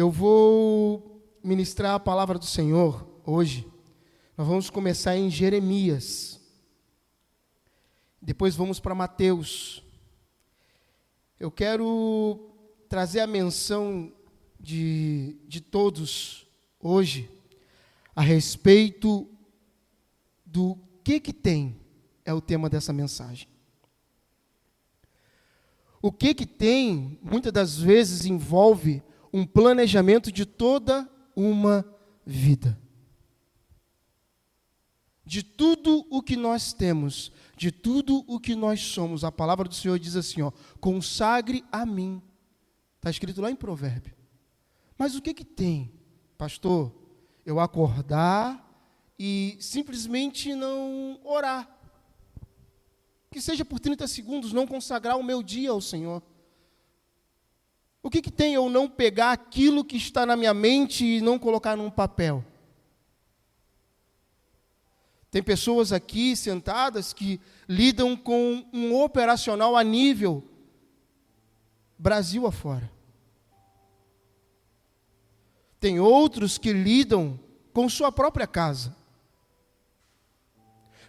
Eu vou ministrar a palavra do Senhor hoje. Nós vamos começar em Jeremias. Depois vamos para Mateus. Eu quero trazer a menção de todos hoje a respeito do que tem, é o tema dessa mensagem. O que tem, muitas das vezes, envolve um planejamento de toda uma vida. De tudo o que nós temos, de tudo o que nós somos, a palavra do Senhor diz assim, consagre a mim. Está escrito lá em Provérbio. Mas o que tem, pastor? Eu acordar e simplesmente não orar. Que seja por 30 segundos, não consagrar o meu dia ao Senhor. O que tem eu não pegar aquilo que está na minha mente e não colocar num papel? Tem pessoas aqui sentadas que lidam com um operacional a nível Brasil afora. Tem outros que lidam com sua própria casa.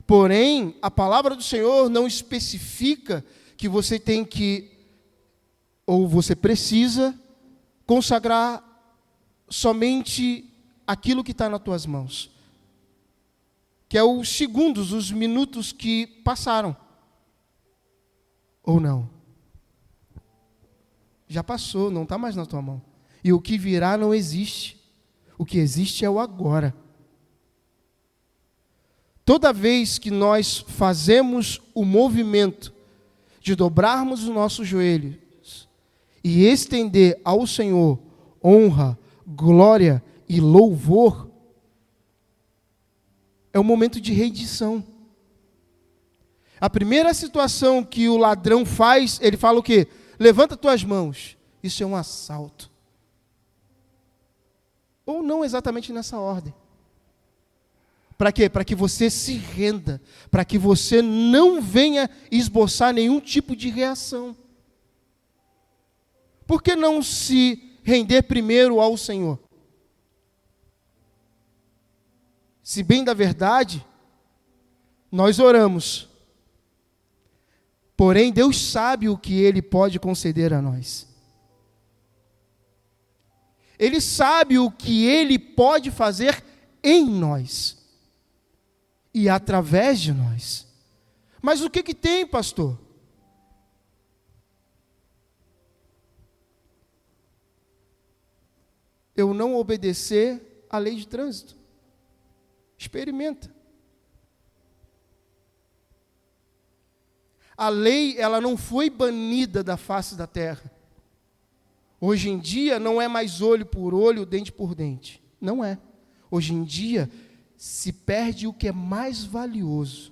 Porém, a palavra do Senhor não especifica que você tem que, ou você precisa, consagrar somente aquilo que está nas tuas mãos. Que é os segundos, os minutos que passaram. Ou não. Já passou, não está mais na tua mão. E o que virá não existe. O que existe é o agora. Toda vez que nós fazemos o movimento de dobrarmos os nossos joelhos e estender ao Senhor honra, glória e louvor, é um momento de rendição. A primeira situação que o ladrão faz, ele fala o quê? Levanta tuas mãos. Isso é um assalto. Ou não exatamente nessa ordem. Para quê? Para que você se renda, para que você não venha esboçar nenhum tipo de reação. Por que não se render primeiro ao Senhor? Se bem da verdade, nós oramos. Porém, Deus sabe o que Ele pode conceder a nós. Ele sabe o que Ele pode fazer em nós. E através de nós. Mas o que tem, pastor? Eu não obedecer à lei de trânsito. Experimenta. A lei, ela não foi banida da face da terra. Hoje em dia não é mais olho por olho, dente por dente. Não é. Hoje em dia se perde o que é mais valioso.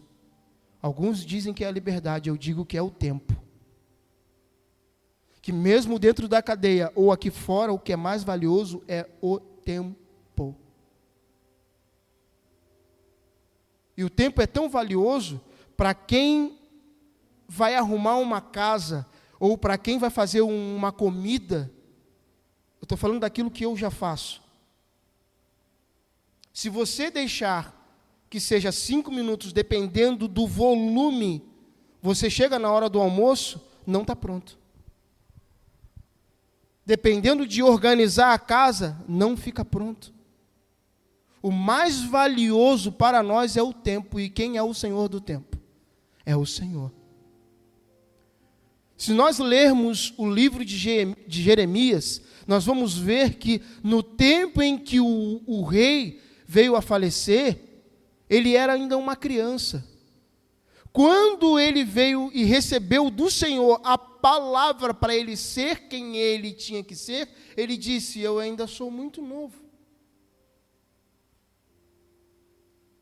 Alguns dizem que é a liberdade, eu digo que é o tempo. Que mesmo dentro da cadeia ou aqui fora, o que é mais valioso é o tempo. E o tempo é tão valioso para quem vai arrumar uma casa ou para quem vai fazer uma comida. Eu estou falando daquilo que eu já faço. Se você deixar que seja 5 minutos, dependendo do volume, você chega na hora do almoço, não está pronto. Dependendo de organizar a casa, não fica pronto. O mais valioso para nós é o tempo. E quem é o Senhor do tempo? É o Senhor. Se nós lermos o livro de Jeremias, nós vamos ver que no tempo em que o rei veio a falecer, ele era ainda uma criança. Quando ele veio e recebeu do Senhor a palavra para ele ser quem ele tinha que ser, ele disse, eu ainda sou muito novo.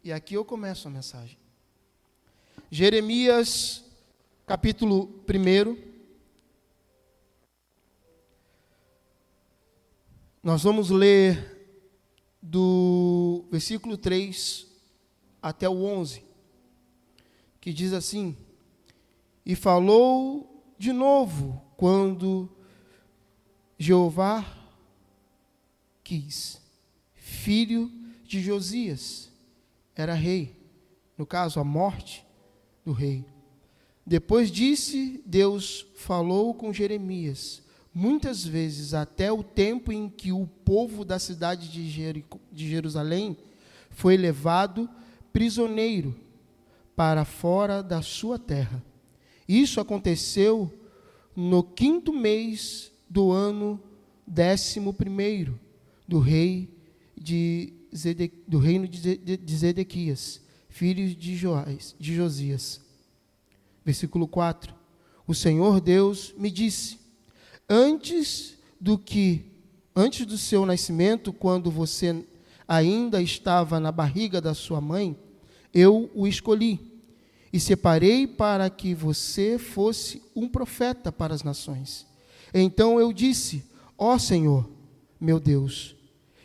E aqui eu começo a mensagem. Jeremias, capítulo 1. Nós vamos ler do versículo 3 até o 11, que diz assim: E falou de novo, quando Jeová Quis, filho de Josias, era rei. No caso, a morte do rei. Depois disse, Deus falou com Jeremias muitas vezes, até o tempo em que o povo da cidade de Jerusalém foi levado prisioneiro para fora da sua terra. Isso aconteceu no 5º mês do ano 11º do reino de Zedequias, filho de Josias. Versículo 4. O Senhor Deus me disse: antes do seu nascimento, quando você ainda estava na barriga da sua mãe, eu o escolhi e separei para que você fosse um profeta para as nações. Então eu disse: ó Senhor, meu Deus,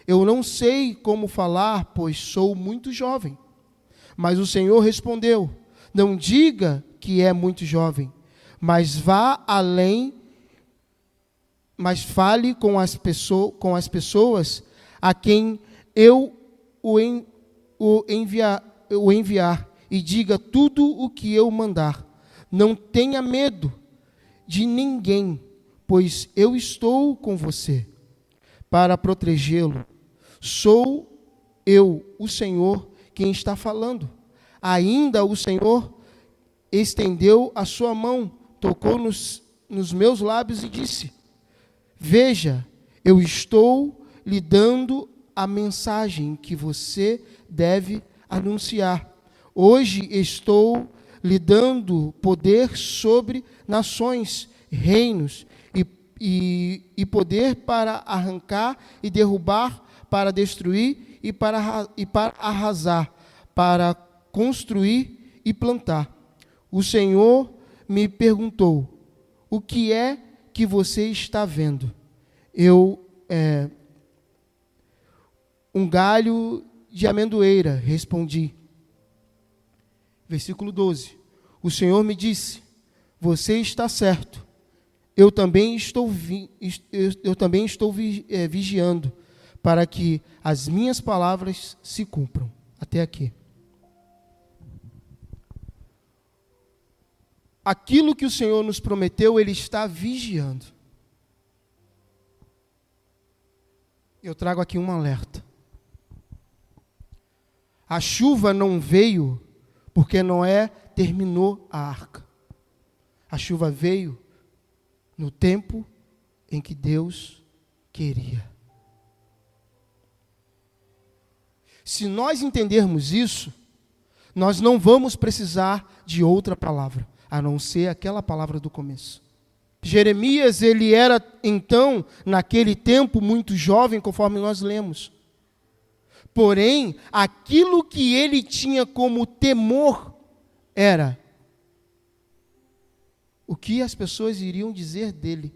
eu não sei como falar, pois sou muito jovem. Mas o Senhor respondeu: não diga que é muito jovem, mas vá além, mas fale com as pessoas a quem eu o enviar, e diga tudo o que eu mandar. Não tenha medo de ninguém, pois eu estou com você para protegê-lo. Sou eu, o Senhor, quem está falando. Ainda o Senhor estendeu a sua mão, tocou nos meus lábios e disse: veja, eu estou lhe dando a mensagem que você deve anunciar. Hoje estou lhe dando poder sobre nações, reinos, e poder para arrancar e derrubar, para destruir e para arrasar, para construir e plantar. O Senhor me perguntou: o que é que você está vendo? Um galho de amendoeira, respondi. Versículo 12. O Senhor me disse: você está certo. Eu também estou vigiando para que as minhas palavras se cumpram. Até aqui. Aquilo que o Senhor nos prometeu, Ele está vigiando. Eu trago aqui um alerta. A chuva não veio porque Noé terminou a arca. A chuva veio no tempo em que Deus queria. Se nós entendermos isso, nós não vamos precisar de outra palavra, a não ser aquela palavra do começo. Jeremias, ele era, então, naquele tempo, muito jovem, conforme nós lemos. Porém, aquilo que ele tinha como temor era o que as pessoas iriam dizer dele.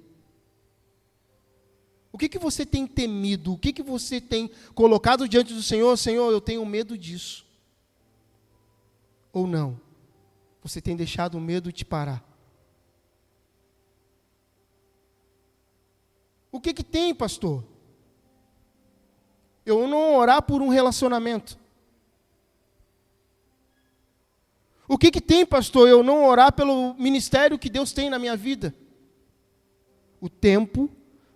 O que você tem temido? O que você tem colocado diante do Senhor? Senhor, eu tenho medo disso. Ou não? Você tem deixado o medo te parar? O que tem, pastor? Eu não orar por um relacionamento. O que tem, pastor? Eu não orar pelo ministério que Deus tem na minha vida. O tempo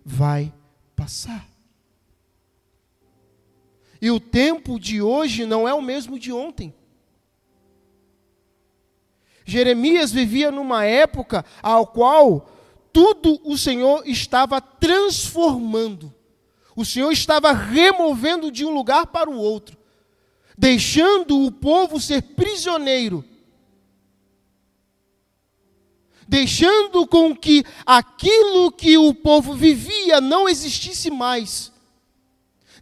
vai passar. E o tempo de hoje não é o mesmo de ontem. Jeremias vivia numa época ao qual tudo o Senhor estava transformando. O Senhor estava removendo de um lugar para o outro, deixando o povo ser prisioneiro, deixando com que aquilo que o povo vivia não existisse mais,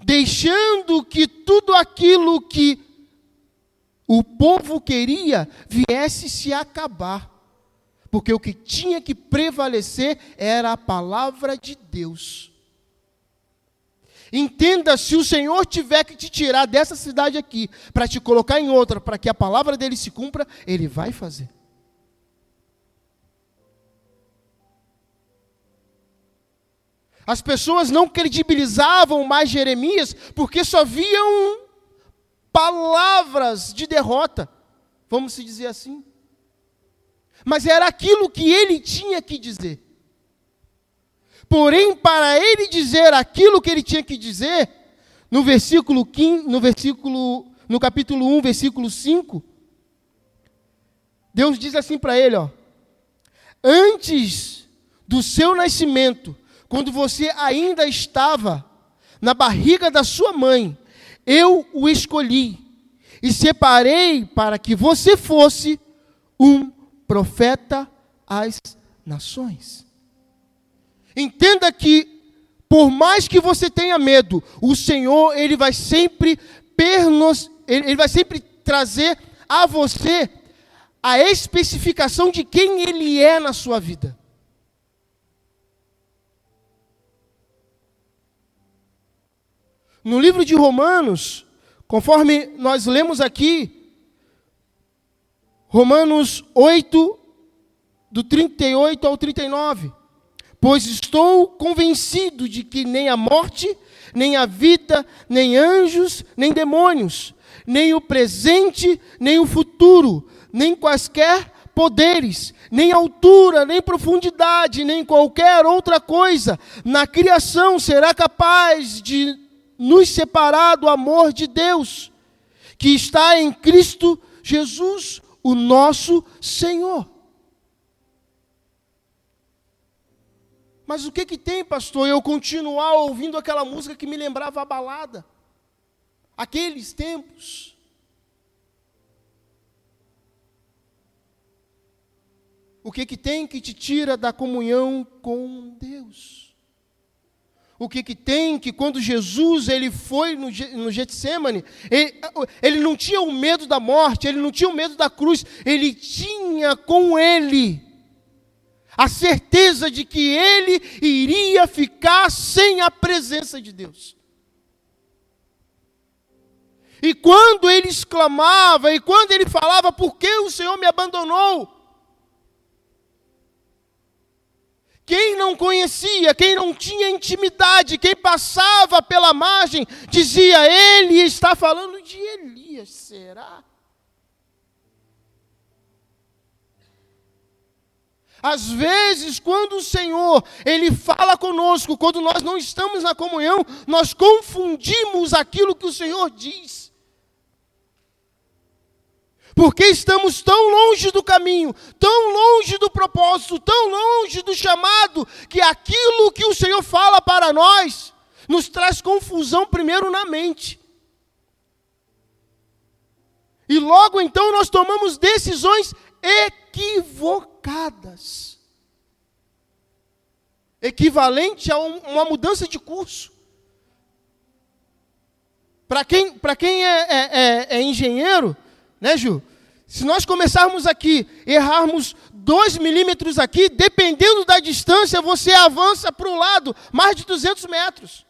deixando que tudo aquilo que o povo queria viesse se acabar, porque o que tinha que prevalecer era a palavra de Deus. Entenda, se o Senhor tiver que te tirar dessa cidade aqui, para te colocar em outra, para que a palavra dele se cumpra, Ele vai fazer. As pessoas não credibilizavam mais Jeremias porque só viam palavras de derrota, vamos se dizer assim. Mas era aquilo que ele tinha que dizer. Porém, para ele dizer aquilo que ele tinha que dizer, no capítulo 1, versículo 5, Deus diz assim para ele, antes do seu nascimento, quando você ainda estava na barriga da sua mãe, eu o escolhi e separei para que você fosse um profeta às nações. Entenda que, por mais que você tenha medo, o Senhor, Ele vai sempre trazer a você a especificação de quem Ele é na sua vida. No livro de Romanos, conforme nós lemos aqui, Romanos 8, do 38 ao 39. Pois estou convencido de que nem a morte, nem a vida, nem anjos, nem demônios, nem o presente, nem o futuro, nem quaisquer poderes, nem altura, nem profundidade, nem qualquer outra coisa na criação será capaz de nos separar do amor de Deus, que está em Cristo Jesus, o nosso Senhor. Mas o que tem, pastor, eu continuar ouvindo aquela música que me lembrava a balada? Aqueles tempos. O que tem que te tira da comunhão com Deus? O que tem que quando Jesus ele foi no Getsemane, ele não tinha o medo da morte, ele não tinha o medo da cruz, ele tinha com ele a certeza de que ele iria ficar sem a presença de Deus. E quando ele exclamava, e quando ele falava, por que o Senhor me abandonou? Quem não conhecia, quem não tinha intimidade, quem passava pela margem, dizia, ele está falando de Elias, será? Às vezes, quando o Senhor, Ele fala conosco, quando nós não estamos na comunhão, nós confundimos aquilo que o Senhor diz. Porque estamos tão longe do caminho, tão longe do propósito, tão longe do chamado, que aquilo que o Senhor fala para nós, nos traz confusão primeiro na mente. E logo então nós tomamos decisões equivocadas. Equivalente a uma mudança de curso. Para quem é engenheiro, né, Ju? Se nós começarmos aqui, errarmos 2 milímetros aqui, dependendo da distância, você avança para o lado, mais de 200 metros.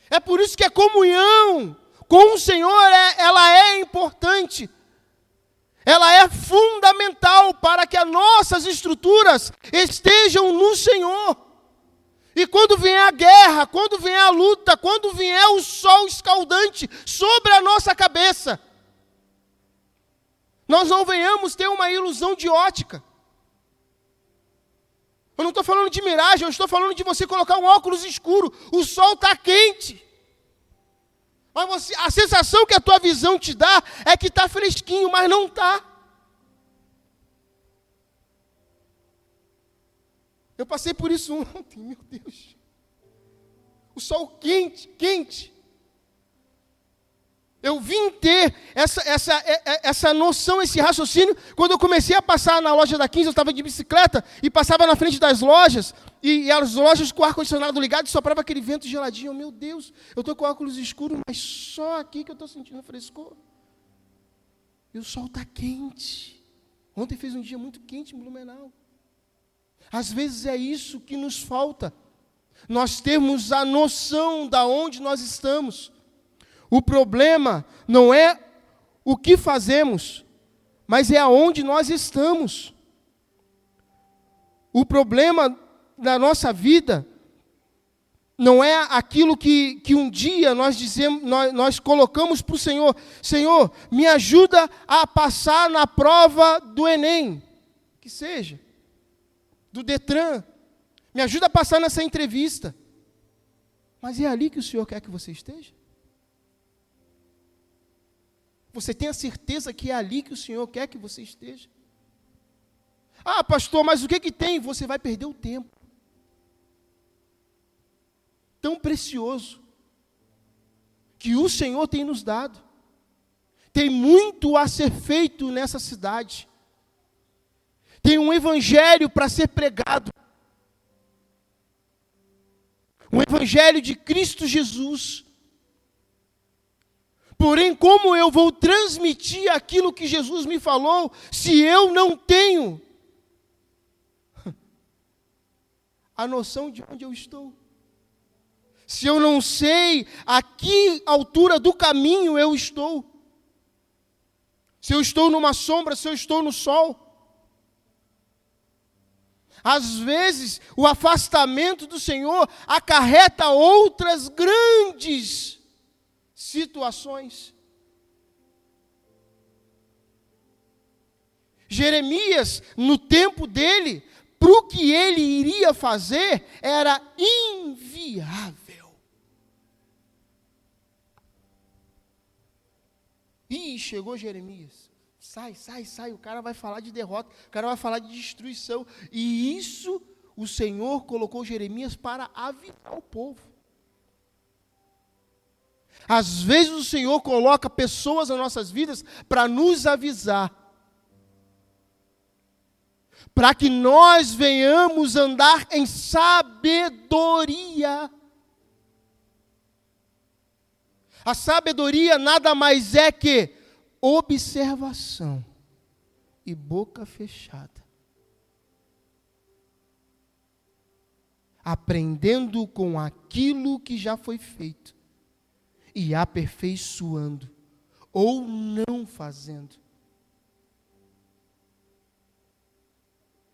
É por isso que a comunhão com o Senhor, ela é importante. Ela é fundamental para que as nossas estruturas estejam no Senhor. E quando vier a guerra, quando vier a luta, quando vier o sol escaldante sobre a nossa cabeça, nós não venhamos ter uma ilusão de ótica. Eu não estou falando de miragem, eu estou falando de você colocar um óculos escuro. O sol está quente. Mas a sensação que a tua visão te dá é que está fresquinho, mas não está. Eu passei por isso ontem, meu Deus. O sol quente, quente. Eu vim ter essa noção, esse raciocínio, quando eu comecei a passar na loja da 15, eu estava de bicicleta, e passava na frente das lojas, e as lojas com o ar-condicionado ligado, e soprava aquele vento geladinho. Meu Deus, eu estou com óculos escuros, mas só aqui que eu estou sentindo frescor. E o sol está quente. Ontem fez um dia muito quente em Blumenau. Às vezes é isso que nos falta. Nós temos a noção de onde nós estamos. O problema não é o que fazemos, mas é aonde nós estamos. O problema da nossa vida não é aquilo que um dia nós colocamos para o Senhor. Senhor, me ajuda a passar na prova do Enem, que seja, do Detran. Me ajuda a passar nessa entrevista. Mas é ali que o Senhor quer que você esteja? Você tem a certeza que é ali que o Senhor quer que você esteja? Ah, pastor, mas o que tem? Você vai perder o tempo. Tão precioso que o Senhor tem nos dado. Tem muito a ser feito nessa cidade. Tem um evangelho para ser pregado. Um evangelho de Cristo Jesus. Porém, como eu vou transmitir aquilo que Jesus me falou, se eu não tenho a noção de onde eu estou? Se eu não sei a que altura do caminho eu estou? Se eu estou numa sombra, se eu estou no sol? Às vezes, o afastamento do Senhor acarreta outras grandes situações. Jeremias, no tempo dele, para o que ele iria fazer, era inviável. Ih, chegou Jeremias. Sai, o cara vai falar de derrota, o cara vai falar de destruição. E isso, o Senhor colocou Jeremias para avisar o povo. Às vezes o Senhor coloca pessoas nas nossas vidas para nos avisar. Para que nós venhamos andar em sabedoria. A sabedoria nada mais é que observação e boca fechada. Aprendendo com aquilo que já foi feito e aperfeiçoando ou não fazendo.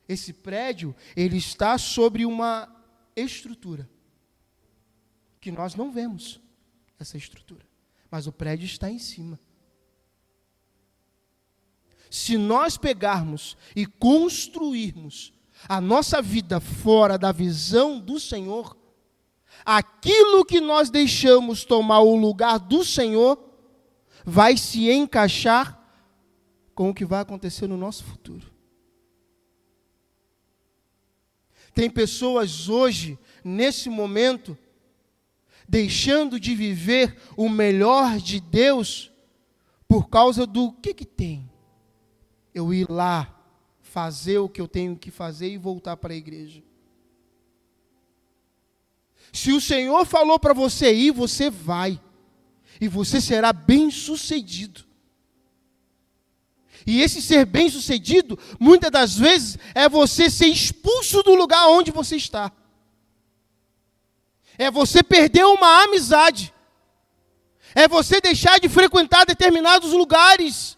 Esse prédio, ele está sobre uma estrutura que nós não vemos essa estrutura, mas o prédio está em cima. Se nós pegarmos e construirmos a nossa vida fora da visão do Senhor, aquilo que nós deixamos tomar o lugar do Senhor vai se encaixar com o que vai acontecer no nosso futuro. Tem pessoas hoje, nesse momento, deixando de viver o melhor de Deus por causa do que tem. Eu ir lá, fazer o que eu tenho que fazer e voltar para a igreja. Se o Senhor falou para você ir, você vai. E você será bem-sucedido. E esse ser bem-sucedido, muitas das vezes, é você ser expulso do lugar onde você está. É você perder uma amizade. É você deixar de frequentar determinados lugares.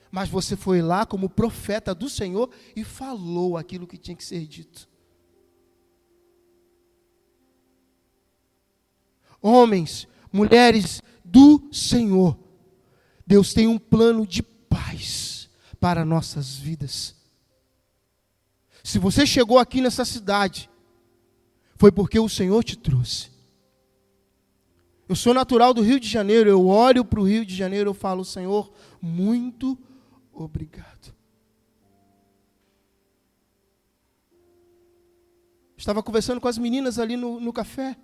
Mas você foi lá como profeta do Senhor e falou aquilo que tinha que ser dito. Homens, mulheres do Senhor, Deus tem um plano de paz para nossas vidas. Se você chegou aqui nessa cidade, foi porque o Senhor te trouxe. Eu sou natural do Rio de Janeiro, eu olho para o Rio de Janeiro, eu falo, Senhor, muito obrigado. Estava conversando com as meninas ali no café.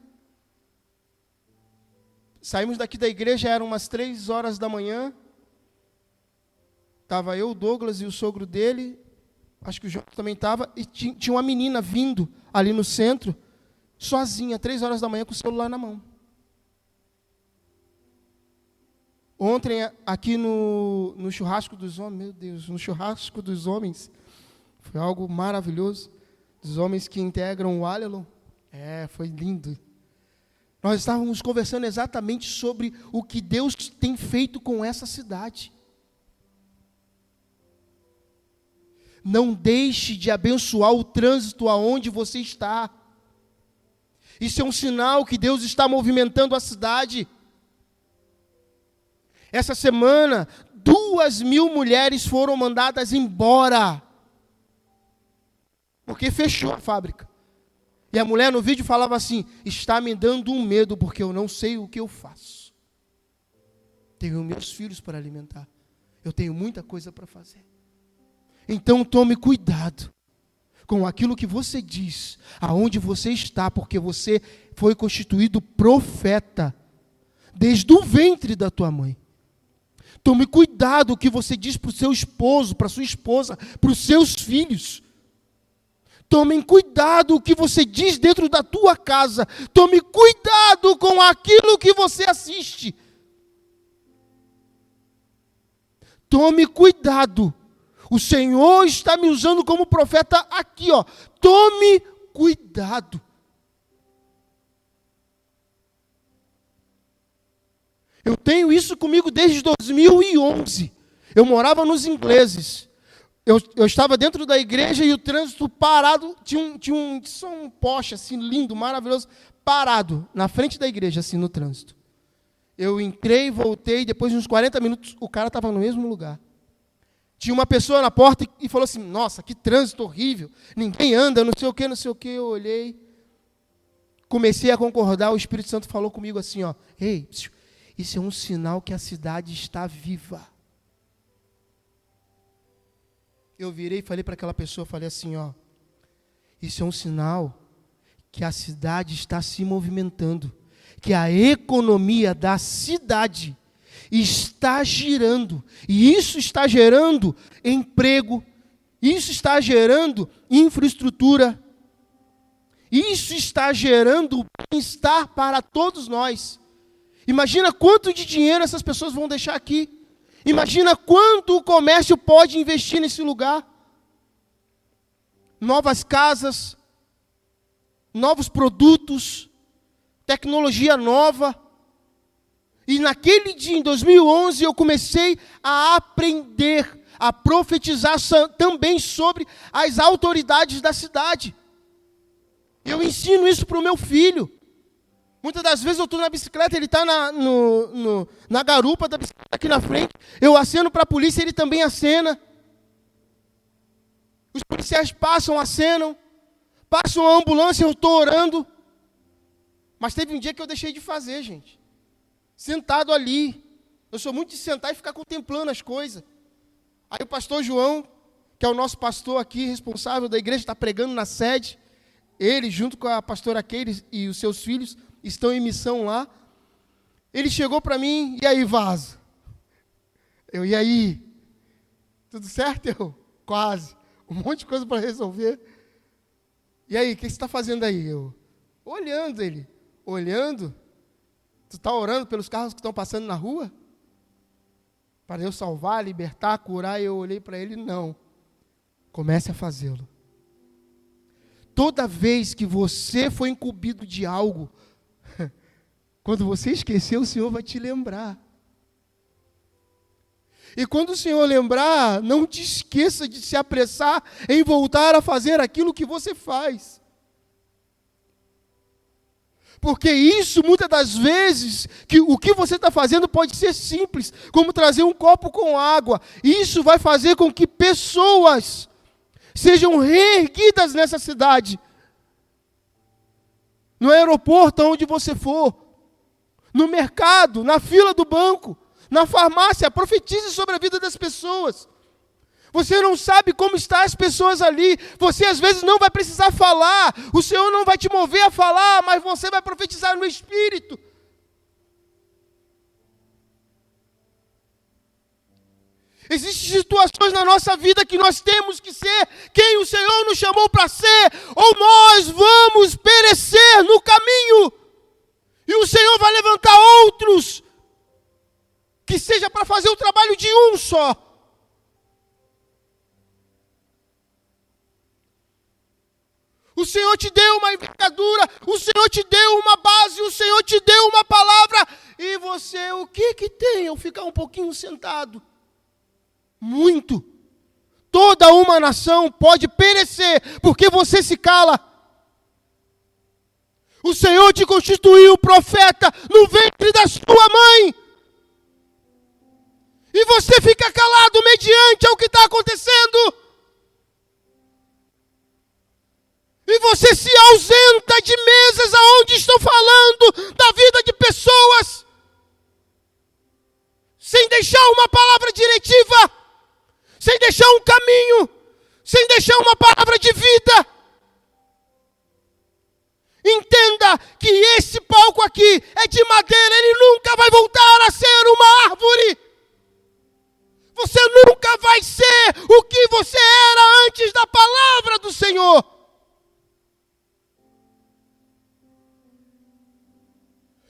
Saímos daqui da igreja, eram umas 3 horas da manhã. Estava eu, o Douglas e o sogro dele. Acho que o João também estava. E tinha uma menina vindo ali no centro, sozinha, 3 horas da manhã, com o celular na mão. Ontem, aqui no churrasco dos homens, meu Deus, no churrasco dos homens, foi algo maravilhoso. Dos homens que integram o Alelon. Foi lindo. Nós estávamos conversando exatamente sobre o que Deus tem feito com essa cidade. Não deixe de abençoar o trânsito aonde você está. Isso é um sinal que Deus está movimentando a cidade. Essa semana, 2.000 mulheres foram mandadas embora, porque fechou a fábrica. E a mulher no vídeo falava assim: está me dando um medo, porque eu não sei o que eu faço. Tenho meus filhos para alimentar. Eu tenho muita coisa para fazer. Então tome cuidado com aquilo que você diz, aonde você está, porque você foi constituído profeta desde o ventre da tua mãe. Tome cuidado o que você diz para o seu esposo, para a sua esposa, para os seus filhos. Tomem cuidado o que você diz dentro da tua casa. Tome cuidado com aquilo que você assiste. Tome cuidado. O Senhor está me usando como profeta aqui, ó. Tome cuidado. Eu tenho isso comigo desde 2011. Eu morava nos Ingleses. Eu estava dentro da igreja e o trânsito parado, tinha um Porsche assim, lindo, maravilhoso, parado na frente da igreja, assim, no trânsito. Eu entrei, voltei, depois de uns 40 minutos, o cara estava no mesmo lugar. Tinha uma pessoa na porta e falou assim: nossa, que trânsito horrível, ninguém anda, não sei o que, não sei o que. Eu olhei, comecei a concordar, o Espírito Santo falou comigo assim, ó: ei, isso é um sinal que a cidade está viva. Eu virei e falei para aquela pessoa, falei assim, ó: isso é um sinal que a cidade está se movimentando, que a economia da cidade está girando, e isso está gerando emprego, isso está gerando infraestrutura, isso está gerando bem-estar para todos nós. Imagina quanto de dinheiro essas pessoas vão deixar aqui. Imagina quanto o comércio pode investir nesse lugar. Novas casas, novos produtos, tecnologia nova. E naquele dia, em 2011, eu comecei a aprender, a profetizar também sobre as autoridades da cidade. Eu ensino isso para o meu filho. Muitas das vezes eu estou na bicicleta, ele está na garupa da bicicleta aqui na frente, eu aceno para a polícia, ele também acena. Os policiais passam, acenam, passam a ambulância, eu estou orando. Mas teve um dia que eu deixei de fazer, gente. Sentado ali. Eu sou muito de sentar e ficar contemplando as coisas. Aí o pastor João, que é o nosso pastor aqui, responsável da igreja, está pregando na sede. Ele, junto com a pastora Keire e os seus filhos, estão em missão lá. Ele chegou para mim: e aí, Vaso? E aí? Tudo certo? Eu, quase. Um monte de coisa para resolver. E aí, o que você está fazendo aí? Eu, olhando ele. Olhando? Tu está orando pelos carros que estão passando na rua? Para eu salvar, libertar, curar? E eu olhei para ele: não. Comece a fazê-lo. Toda vez que você foi incumbido de algo, quando você esquecer, o Senhor vai te lembrar. E quando o Senhor lembrar, não te esqueça de se apressar em voltar a fazer aquilo que você faz. Porque isso, muitas das vezes, o que você está fazendo pode ser simples, como trazer um copo com água. Isso vai fazer com que pessoas sejam reerguidas nessa cidade. No aeroporto, onde você for, no mercado, na fila do banco, na farmácia, profetize sobre a vida das pessoas. Você não sabe como estão as pessoas ali. Você às vezes não vai precisar falar. O Senhor não vai te mover a falar, mas você vai profetizar no Espírito. Existem situações na nossa vida que nós temos que ser quem o Senhor nos chamou para ser, ou nós vamos perecer no caminho. E o Senhor vai levantar outros, que seja para fazer o trabalho de um só. O Senhor te deu uma envergadura, o Senhor te deu uma base, o Senhor te deu uma palavra. E você, o que tem? Eu ficar um pouquinho sentado? Muito. Toda uma nação pode perecer porque você se cala. O Senhor te constituiu profeta no ventre da sua mãe. E você fica calado mediante ao que está acontecendo. E você se ausenta de mesas aonde estão falando da vida de pessoas, sem deixar uma palavra diretiva, sem deixar um caminho, sem deixar uma palavra de vida. Entenda que esse palco aqui é de madeira, ele nunca vai voltar a ser uma árvore. Você nunca vai ser o que você era antes da palavra do Senhor.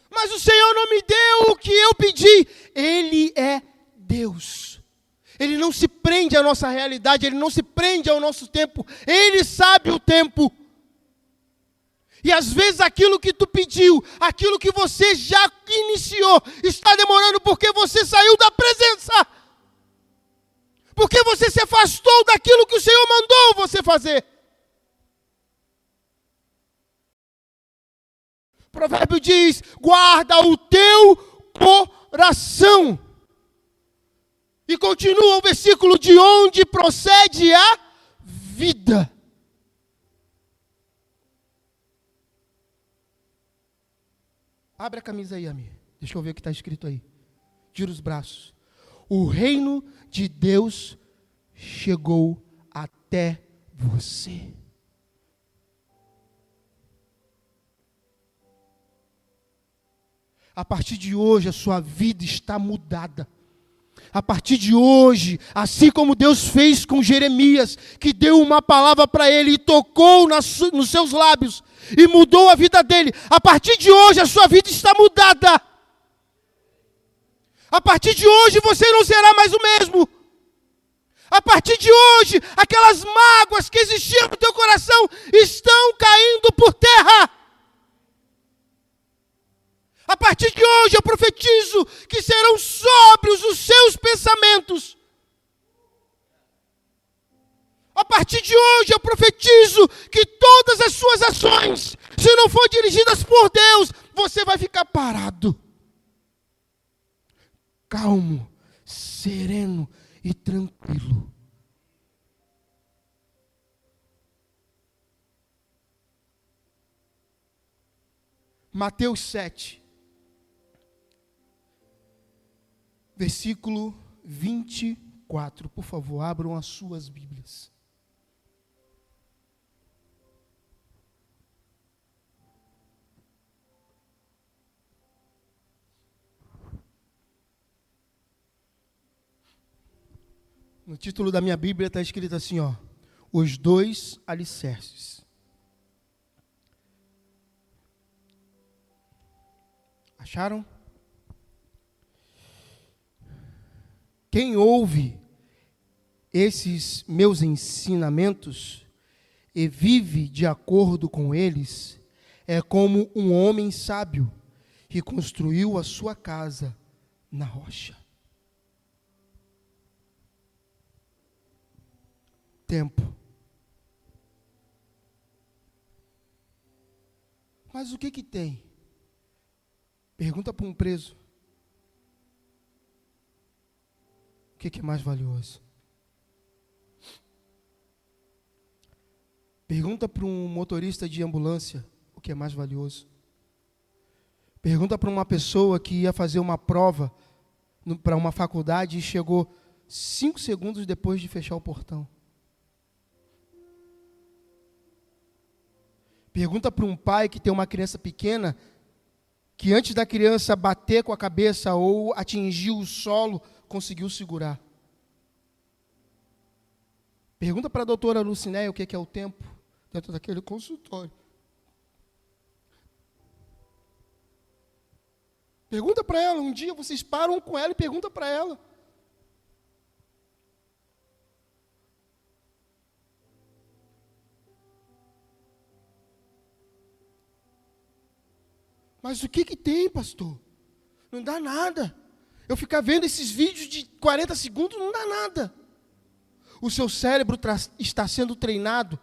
Mas o Senhor não me deu o que eu pedi. Ele é Deus. Ele não se prende à nossa realidade, Ele não se prende ao nosso tempo. Ele sabe o tempo. E às vezes aquilo que tu pediu, aquilo que você já iniciou, está demorando porque você saiu da presença. Porque você se afastou daquilo que o Senhor mandou você fazer. O provérbio diz: guarda o teu coração. E continua o versículo: de onde procede a vida. Abre a camisa aí, Amir. Deixa eu ver o que está escrito aí. Gira os braços. O reino de Deus chegou até você. A partir de hoje a sua vida está mudada. A partir de hoje, assim como Deus fez com Jeremias, que deu uma palavra para ele e tocou nos seus lábios e mudou a vida dele, a partir de hoje a sua vida está mudada. A partir de hoje você não será mais o mesmo. A partir de hoje, aquelas mágoas que existiam no teu coração estão caindo por terra. A partir de hoje eu profetizo que serão sóbrios os seus pensamentos. A partir de hoje eu profetizo que todas as suas ações, se não for dirigidas por Deus, você vai ficar parado. Calmo, sereno e tranquilo. Mateus 7. Versículo 24, por favor, abram as suas Bíblias. No título da minha Bíblia está escrito assim, ó: os dois alicerces. Acharam? Quem ouve esses meus ensinamentos e vive de acordo com eles, é como um homem sábio que construiu a sua casa na rocha. Tempo. Mas o que que tem? Pergunta para um preso. O que é mais valioso? Pergunta para um motorista de ambulância o que é mais valioso. Pergunta para uma pessoa que ia fazer uma prova para uma faculdade e chegou 5 segundos depois de fechar o portão. Pergunta para um pai que tem uma criança pequena, que antes da criança bater com a cabeça ou atingir o solo, conseguiu segurar. Pergunta para a doutora Lucinéia o que é o tempo dentro daquele consultório. Pergunta para ela, um dia vocês param com ela e pergunta para ela. Mas o que que tem, pastor? Não dá nada. Eu ficar vendo esses vídeos de 40 segundos não dá nada. O seu cérebro está sendo treinado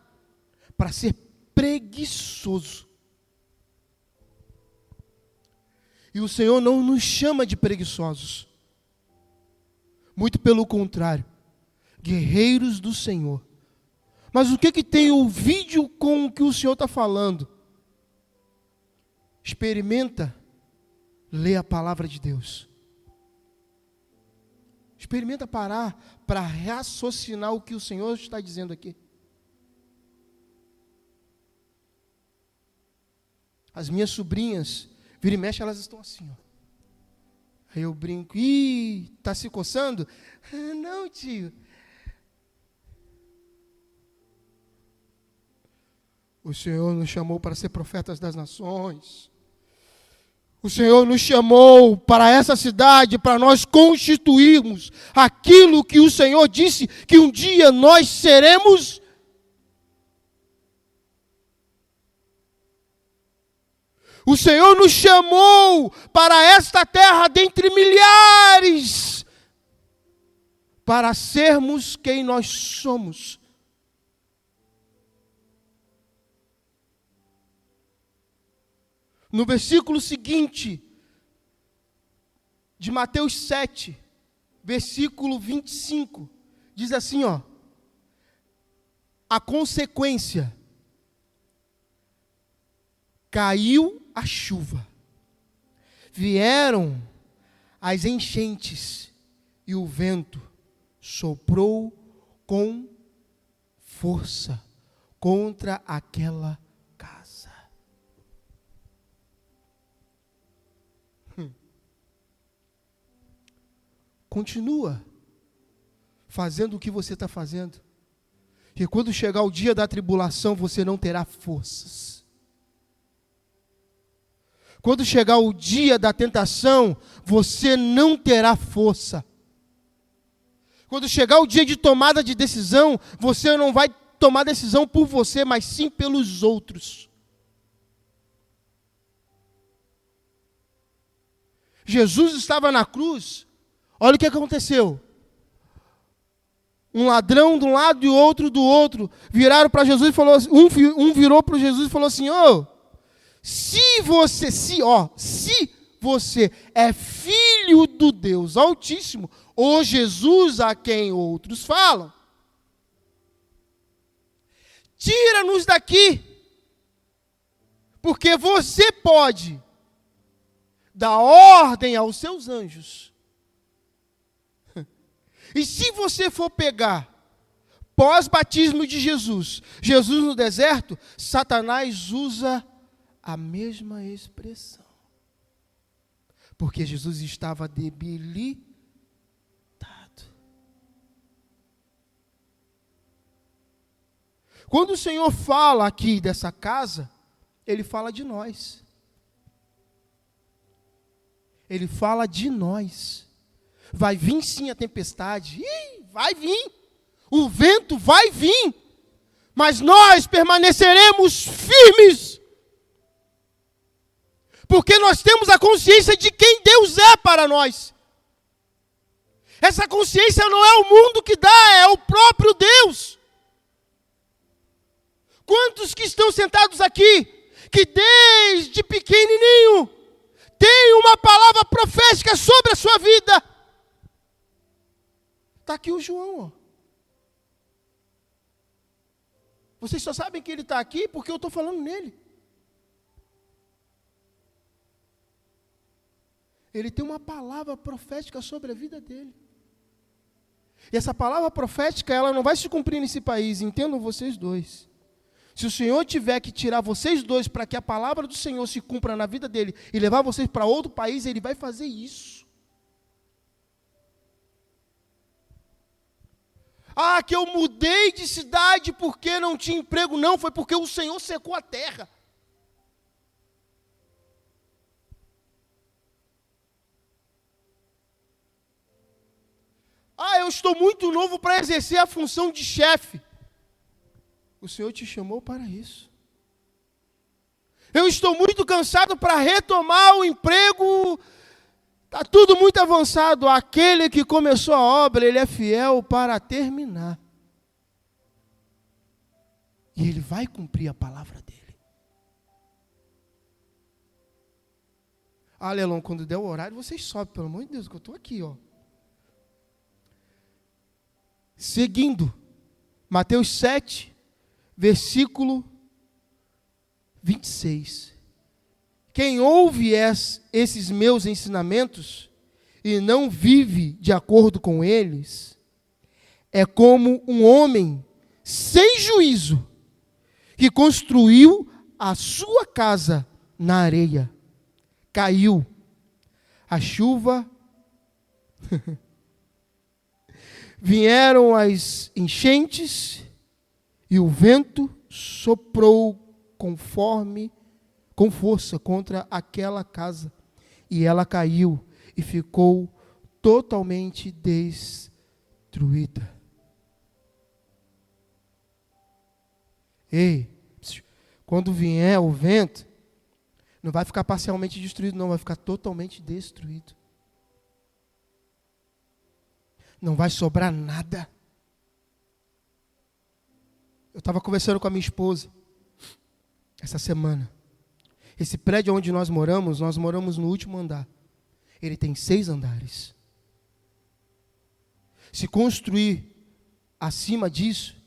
para ser preguiçoso. E o Senhor não nos chama de preguiçosos. Muito pelo contrário, guerreiros do Senhor. Mas o que tem o vídeo com o que o Senhor está falando? Experimenta ler a palavra de Deus. Experimenta parar para raciocinar o que o Senhor está dizendo aqui. As minhas sobrinhas, vira e mexe, elas estão assim, ó. Aí eu brinco, tá se coçando? Não, tio. O Senhor nos chamou para ser profetas das nações. O Senhor nos chamou para essa cidade, para nós constituirmos aquilo que o Senhor disse que um dia nós seremos. O Senhor nos chamou para esta terra dentre milhares, para sermos quem nós somos. No versículo seguinte, de Mateus 7, versículo 25, diz assim, ó: a consequência, caiu a chuva, vieram as enchentes, e o vento soprou com força contra aquela casa. Continua fazendo o que você está fazendo, e quando chegar o dia da tribulação, você não terá forças. Quando chegar o dia da tentação, você não terá força. Quando chegar o dia de tomada de decisão, você não vai tomar decisão por você, mas sim pelos outros. Jesus estava na cruz, olha o que aconteceu. Um ladrão de um lado e outro do outro, viraram para Jesus e falou, um virou para Jesus e falou assim, se você é filho do Deus Altíssimo, ou Jesus a quem outros falam, tira-nos daqui, porque você pode dar ordem aos seus anjos. E se você for pegar pós-batismo de Jesus no deserto, Satanás usa a mesma expressão. Porque Jesus estava debilitado. Quando o Senhor fala aqui dessa casa, Ele fala de nós. Ele fala de nós. Vai vir sim a tempestade. Vai vir. O vento vai vir. Mas nós permaneceremos firmes. Porque nós temos a consciência de quem Deus é para nós. Essa consciência não é o mundo que dá, é o próprio Deus. Quantos que estão sentados aqui, que desde pequenininho, tem uma palavra profética sobre a sua vida? Está aqui o João, ó. Vocês só sabem que ele está aqui porque eu estou falando nele. Ele tem uma palavra profética sobre a vida dele. E essa palavra profética, ela não vai se cumprir nesse país, entendam vocês dois. Se o Senhor tiver que tirar vocês dois para que a palavra do Senhor se cumpra na vida dele e levar vocês para outro país, Ele vai fazer isso. Ah, que eu mudei de cidade porque não tinha emprego. Não, foi porque o Senhor secou a terra. Ah, eu estou muito novo para exercer a função de chefe. O Senhor te chamou para isso. Eu estou muito cansado para retomar o emprego. Está tudo muito avançado. Aquele que começou a obra, ele é fiel para terminar. E Ele vai cumprir a palavra dEle. Leilão, quando der o horário, vocês sobem, pelo amor de Deus, que eu estou aqui, ó. Seguindo, Mateus 7, versículo 26. Quem ouve esses meus ensinamentos e não vive de acordo com eles, é como um homem sem juízo, que construiu a sua casa na areia. Caiu a chuva, vieram as enchentes, e o vento soprou com força contra aquela casa, e ela caiu e ficou totalmente destruída. Ei, quando vier o vento, não vai ficar parcialmente destruído, não, vai ficar totalmente destruído. Não vai sobrar nada. Eu estava conversando com a minha esposa essa semana. Esse prédio onde nós moramos no último andar. Ele tem 6 andares. Se construir acima disso,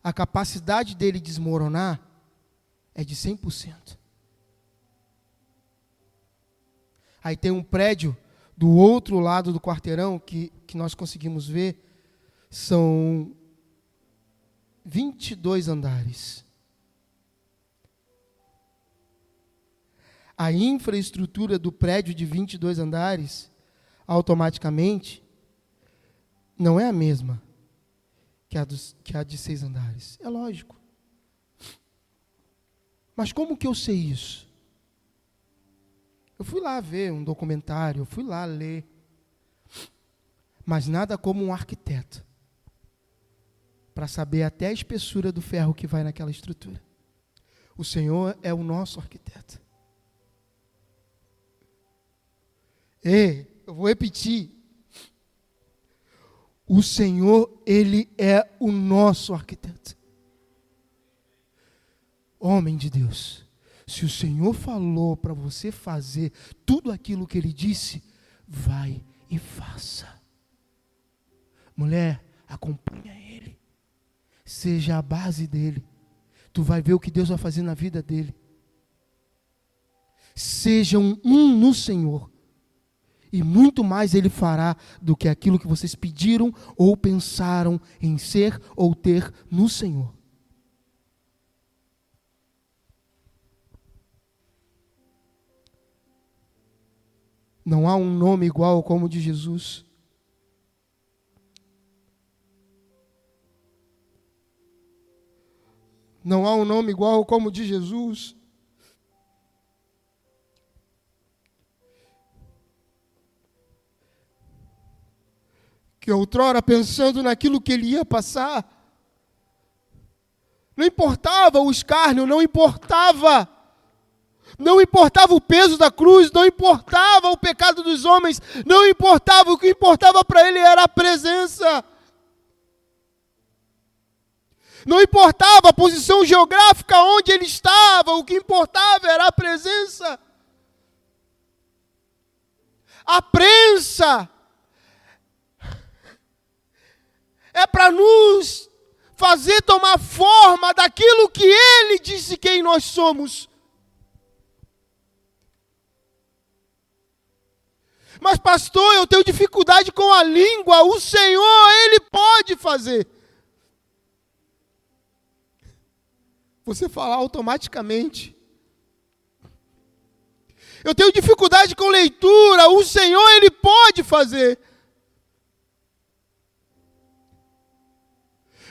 a capacidade dele desmoronar é de 100%. Aí tem um prédio do outro lado do quarteirão que nós conseguimos ver, são 22 andares. A infraestrutura do prédio de 22 andares, automaticamente, não é a mesma que a de 6 andares. É lógico. Mas como que eu sei isso? Eu fui lá ver um documentário, eu fui lá ler. Mas nada como um arquiteto para saber até a espessura do ferro que vai naquela estrutura. O Senhor é o nosso arquiteto. Eu vou repetir. O Senhor, Ele é o nosso arquiteto. Homem de Deus, se o Senhor falou para você fazer tudo aquilo que Ele disse, vai e faça. Mulher, acompanha Ele. Seja a base dEle. Tu vai ver o que Deus vai fazer na vida dEle. Sejam um no Senhor. E muito mais Ele fará do que aquilo que vocês pediram ou pensaram em ser ou ter no Senhor. Não há um nome igual como o de Jesus. Não há um nome igual como o de Jesus. Que outrora, pensando naquilo que ele ia passar, não importava o escárnio, não importava o peso da cruz, não importava o pecado dos homens, não importava, o que importava para ele era a presença. Não importava a posição geográfica onde ele estava, o que importava era a presença. A prensa é para nos fazer tomar forma daquilo que Ele disse quem nós somos. Mas pastor, eu tenho dificuldade com a língua. O Senhor, Ele pode fazer. Você falar automaticamente. Eu tenho dificuldade com leitura. O Senhor, Ele pode fazer.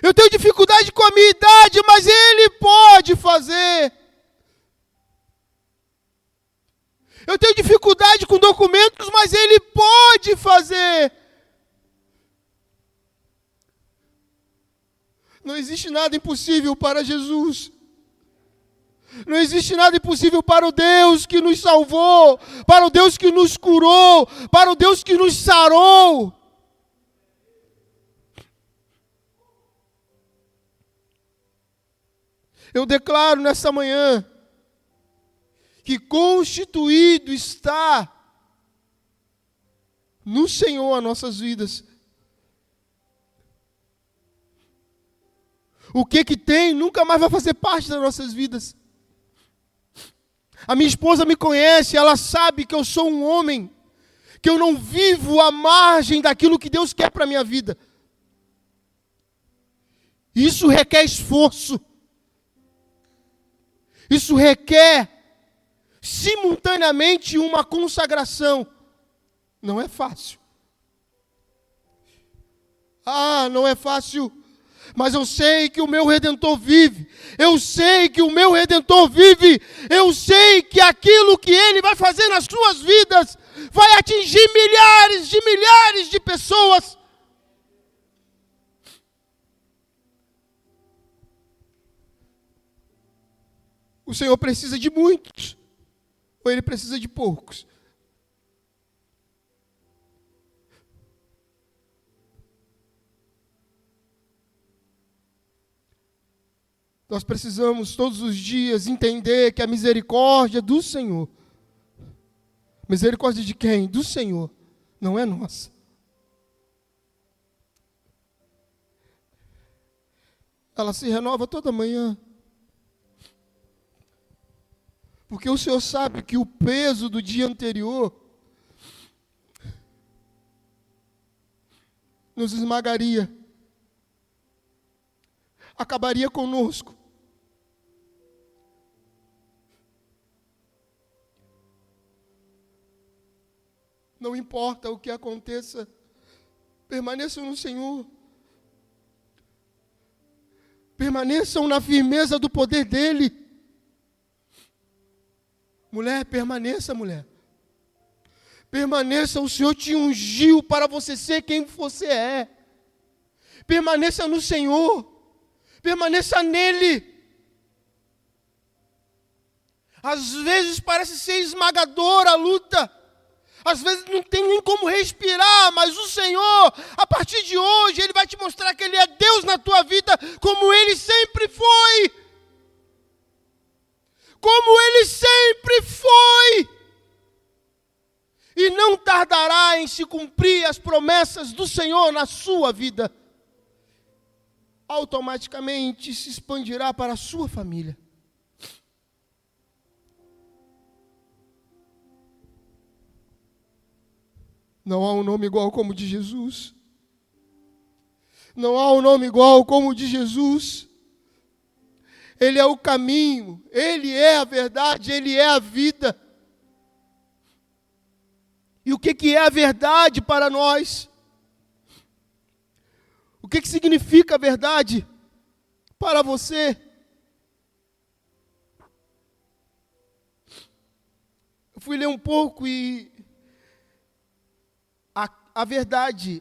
Eu tenho dificuldade com a minha idade, mas Ele pode fazer. Eu tenho dificuldade com documentos, mas Ele pode fazer. Não existe nada impossível para Jesus. Não existe nada impossível para o Deus que nos salvou, para o Deus que nos curou, para o Deus que nos sarou. Eu declaro nessa manhã que constituído está no Senhor as nossas vidas. O que tem nunca mais vai fazer parte das nossas vidas. A minha esposa me conhece, ela sabe que eu sou um homem, que eu não vivo à margem daquilo que Deus quer para a minha vida. Isso requer esforço. Isso requer simultaneamente uma consagração. Não é fácil. Não é fácil. Mas eu sei que o meu Redentor vive. Eu sei que o meu Redentor vive. Eu sei que aquilo que Ele vai fazer nas suas vidas vai atingir milhares de pessoas. O Senhor precisa de muitos, ou Ele precisa de poucos? Nós precisamos todos os dias entender que a misericórdia do Senhor, misericórdia de quem? Do Senhor, não é nossa. Ela se renova toda manhã. Porque o Senhor sabe que o peso do dia anterior nos esmagaria, acabaria conosco. Não importa o que aconteça, permaneçam no Senhor. Permaneçam na firmeza do poder dEle. Mulher, permaneça, mulher. Permaneça, o Senhor te ungiu para você ser quem você é. Permaneça no Senhor. Permaneça nele. Às vezes parece ser esmagadora a luta. Às vezes não tem nem como respirar, mas o Senhor, a partir de hoje, Ele vai te mostrar que Ele é Deus na tua vida, como Ele sempre foi. Como Ele sempre foi. E não tardará em se cumprir as promessas do Senhor na sua vida. Automaticamente se expandirá para a sua família. Não há um nome igual como o de Jesus. Não há um nome igual como o de Jesus. Ele é o caminho, Ele é a verdade, Ele é a vida. E o que é a verdade para nós? O que significa a verdade para você? Eu fui ler um pouco e a verdade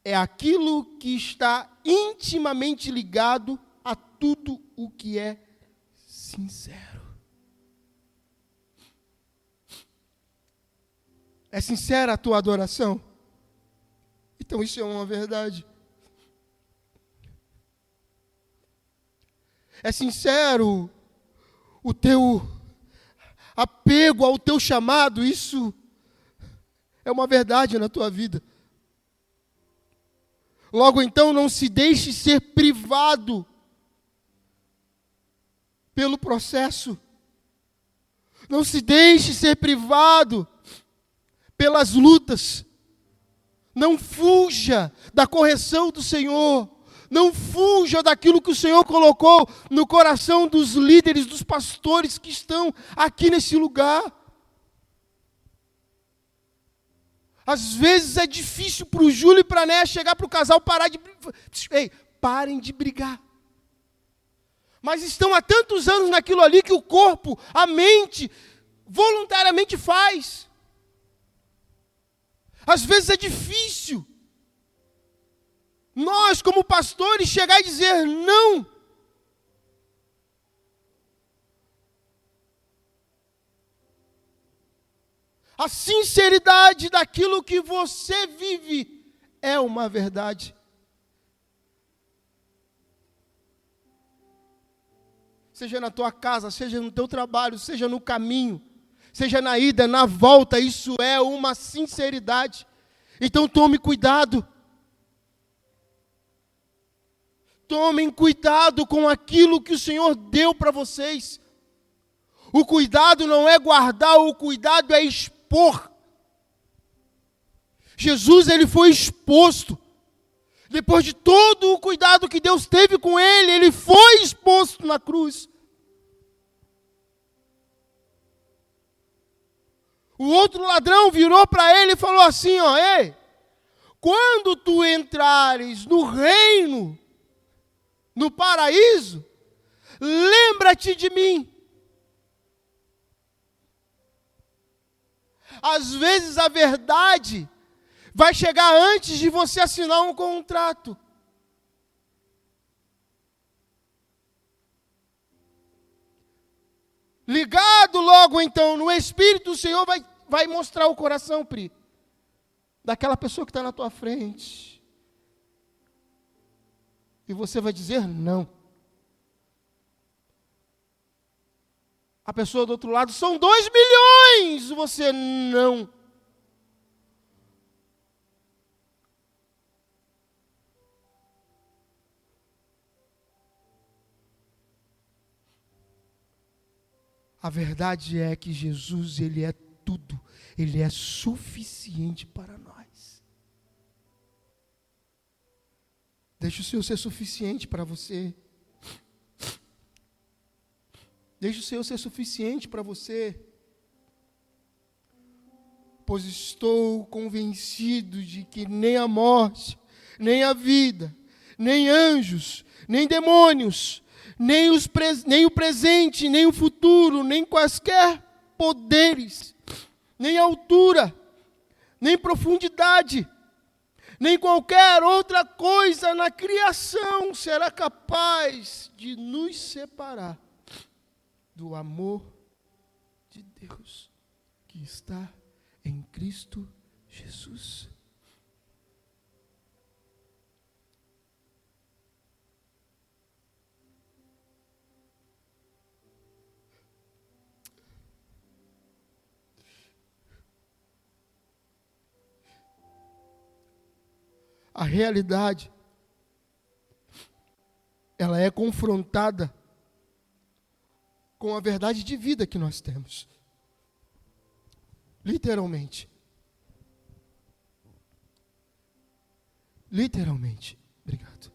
é aquilo que está intimamente ligado a tudo o que é sincero. É sincera a tua adoração? Então isso é uma verdade. É sincero o teu apego ao teu chamado? Isso é uma verdade na tua vida. Logo então, não se deixe ser privado pelo processo. Não se deixe ser privado pelas lutas. Não fuja da correção do Senhor. Não fuja daquilo que o Senhor colocou no coração dos líderes, dos pastores que estão aqui nesse lugar. Às vezes é difícil para o Júlio e para a Néia chegar para o casal parar de... Ei, parem de brigar. Mas estão há tantos anos naquilo ali que o corpo, a mente, voluntariamente faz. Às vezes é difícil. Nós, como pastores, chegar e dizer não. A sinceridade daquilo que você vive é uma verdade. seja na tua casa, seja no teu trabalho, seja no caminho, seja na ida, na volta, isso é uma sinceridade. Então tome cuidado. Tomem cuidado com aquilo que o Senhor deu para vocês. O cuidado não é guardar, o cuidado é expor. Jesus, ele foi exposto. Depois de todo o cuidado que Deus teve com ele, ele foi exposto na cruz. O outro ladrão virou para ele e falou assim, ó, ei, quando tu entrares no reino, no paraíso, lembra-te de mim. Às vezes a verdade vai chegar antes de você assinar um contrato. Ligado logo então no Espírito, o Senhor vai mostrar o coração, Pri, daquela pessoa que está na tua frente. E você vai dizer não. A pessoa do outro lado, são 2 milhões, você não. A verdade é que Jesus, ele é tudo, ele é suficiente para nós. Deixa o Senhor ser suficiente para você. Deixa o Senhor ser suficiente para você. Pois estou convencido de que nem a morte, nem a vida, nem anjos, nem demônios, nem o presente, nem o futuro, nem quaisquer poderes, nem altura, nem profundidade, nem qualquer outra coisa na criação será capaz de nos separar do amor de Deus que está em Cristo Jesus. A realidade, ela é confrontada com a verdade de vida que nós temos. Literalmente. Literalmente. Obrigado.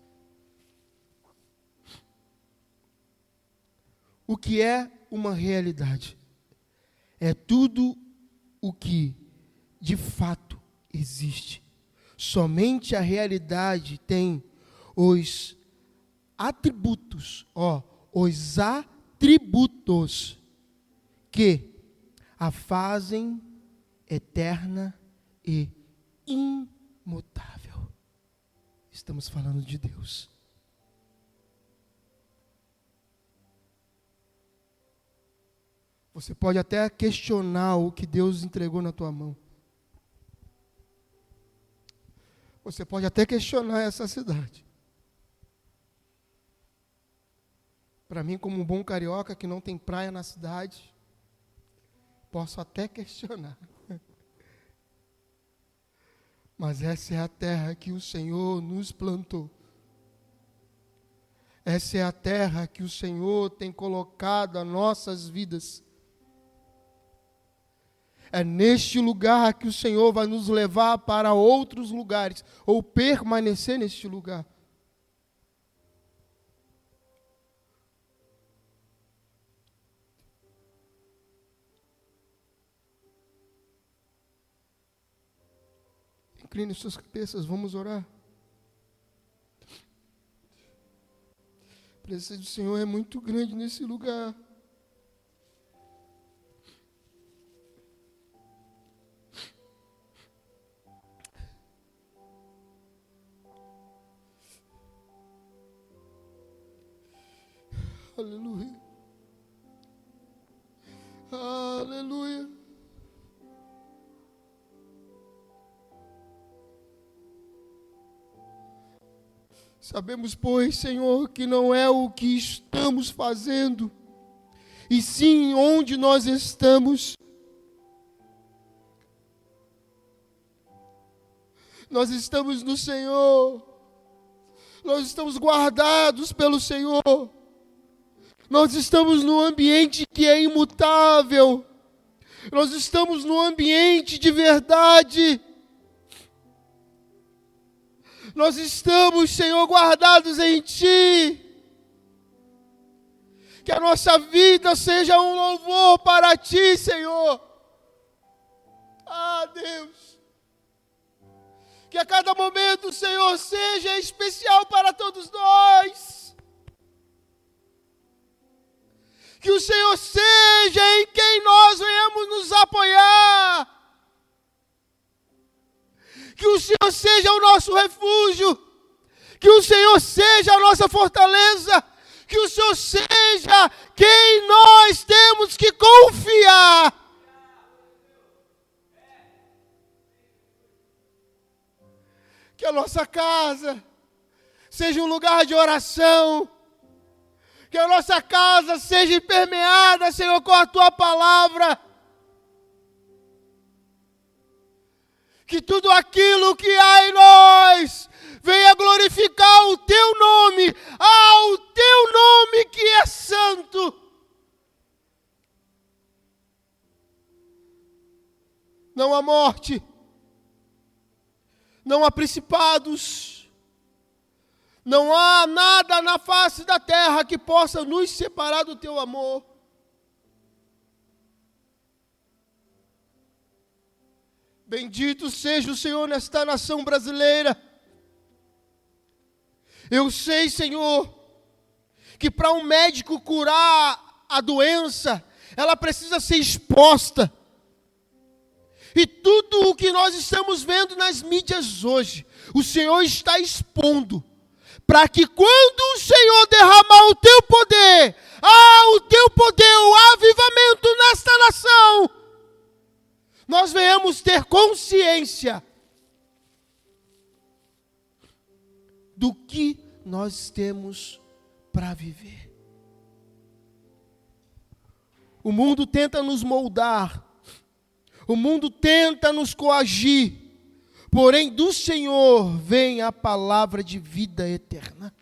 O que é uma realidade? É tudo o que de fato existe. Somente a realidade tem os atributos, os atributos que a fazem eterna e imutável. Estamos falando de Deus. Você pode até questionar o que Deus entregou na tua mão. Você pode até questionar essa cidade. Para mim, como um bom carioca que não tem praia na cidade, posso até questionar. Mas essa é a terra que o Senhor nos plantou. Essa é a terra que o Senhor tem colocado as nossas vidas. É neste lugar que o Senhor vai nos levar para outros lugares, ou permanecer neste lugar. Incline suas cabeças, vamos orar. A presença do Senhor é muito grande nesse lugar. Aleluia. Aleluia. Sabemos, pois, Senhor, que não é o que estamos fazendo, e sim onde nós estamos. Nós estamos no Senhor, nós estamos guardados pelo Senhor, nós estamos num ambiente que é imutável, nós estamos num ambiente de verdade. Nós estamos, Senhor, guardados em Ti. Que a nossa vida seja um louvor para Ti, Senhor. Ah, Deus. Que a cada momento, Senhor, seja especial para todos nós. Que o Senhor seja em quem nós venhamos nos apoiar. Que o Senhor seja o nosso refúgio, que o Senhor seja a nossa fortaleza, que o Senhor seja quem nós temos que confiar. Que a nossa casa seja um lugar de oração, que a nossa casa seja permeada, Senhor, com a Tua palavra. Que tudo aquilo que há em nós venha glorificar o Teu nome, o Teu nome que é santo. Não há morte, não há principados, não há nada na face da terra que possa nos separar do Teu amor. Bendito seja o Senhor nesta nação brasileira. Eu sei, Senhor, que para um médico curar a doença, ela precisa ser exposta. E tudo o que nós estamos vendo nas mídias hoje, o Senhor está expondo, para que quando o Senhor derramar o Teu poder, o Teu poder, o avivamento nesta nação, nós venhamos ter consciência do que nós temos para viver. O mundo tenta nos moldar, o mundo tenta nos coagir, porém do Senhor vem a palavra de vida eterna.